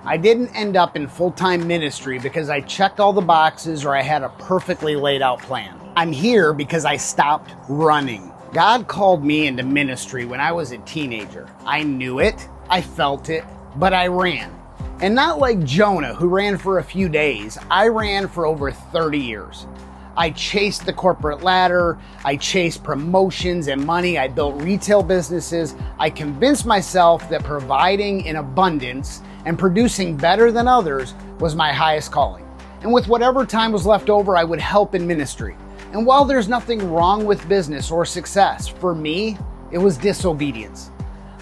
I didn't end up in full-time ministry because I checked all the boxes or I had a perfectly laid out plan. I'm here because I stopped running. God called me into ministry when I was a teenager. I knew it, I felt it, but I ran. And not like Jonah, who ran for a few days. I ran for over 30 years. I chased the corporate ladder, I chased promotions and money, I built retail businesses. I convinced myself that providing in abundance and producing better than others was my highest calling. And with whatever time was left over, I would help in ministry. And while there's nothing wrong with business or success, for me, it was disobedience.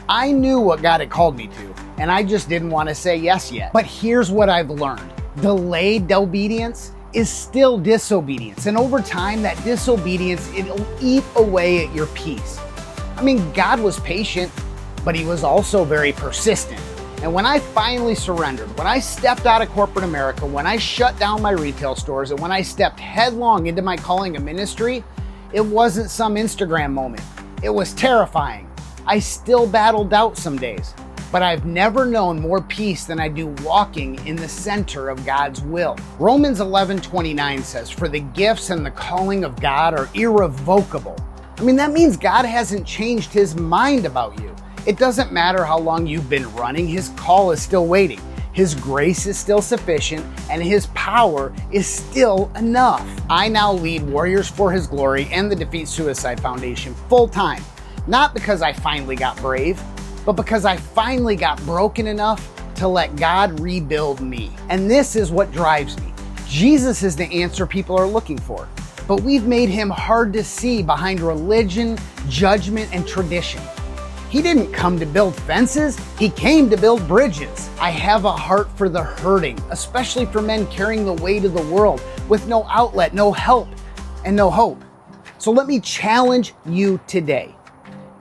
I knew what God had called me to, and I just didn't want to say yes yet. But here's what I've learned. Delayed obedience is still disobedience. And over time, that disobedience, it'll eat away at your peace. I mean, God was patient, but he was also very persistent. And when I finally surrendered, when I stepped out of corporate America, when I shut down my retail stores, and when I stepped headlong into my calling of ministry, it wasn't some Instagram moment. It was terrifying. I still battle doubt some days, but I've never known more peace than I do walking in the center of God's will. Romans 11:29 says, "For the gifts and the calling of God are irrevocable." I mean, that means God hasn't changed his mind about you. It doesn't matter how long you've been running, his call is still waiting. His grace is still sufficient, and his power is still enough. I now lead Warriors for His Glory and the Defeat Suicide Foundation full time, not because I finally got brave, but because I finally got broken enough to let God rebuild me. And this is what drives me. Jesus is the answer people are looking for, but we've made him hard to see behind religion, judgment, and tradition. He didn't come to build fences, he came to build bridges. I have a heart for the hurting, especially for men carrying the weight of the world with no outlet, no help, and no hope. So let me challenge you today.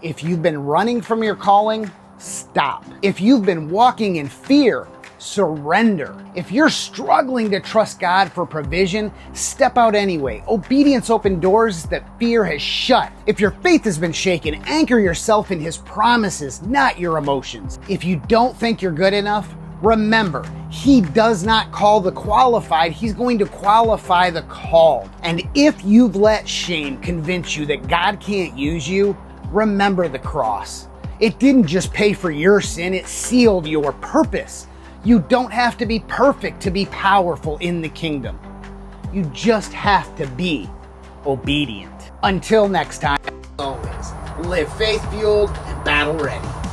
If you've been running from your calling, stop. If you've been walking in fear, surrender. If you're struggling to trust God for provision, step out anyway. Obedience opens doors that fear has shut. If your faith has been shaken, anchor yourself in his promises, not your emotions. If you don't think you're good enough, remember, he does not call the qualified, he's going to qualify the called. And if you've let shame convince you that God can't use you, remember the cross. It didn't just pay for your sin, it sealed your purpose. You don't have to be perfect to be powerful in the kingdom. You just have to be obedient. Until next time, as always, live faith-fueled and battle-ready.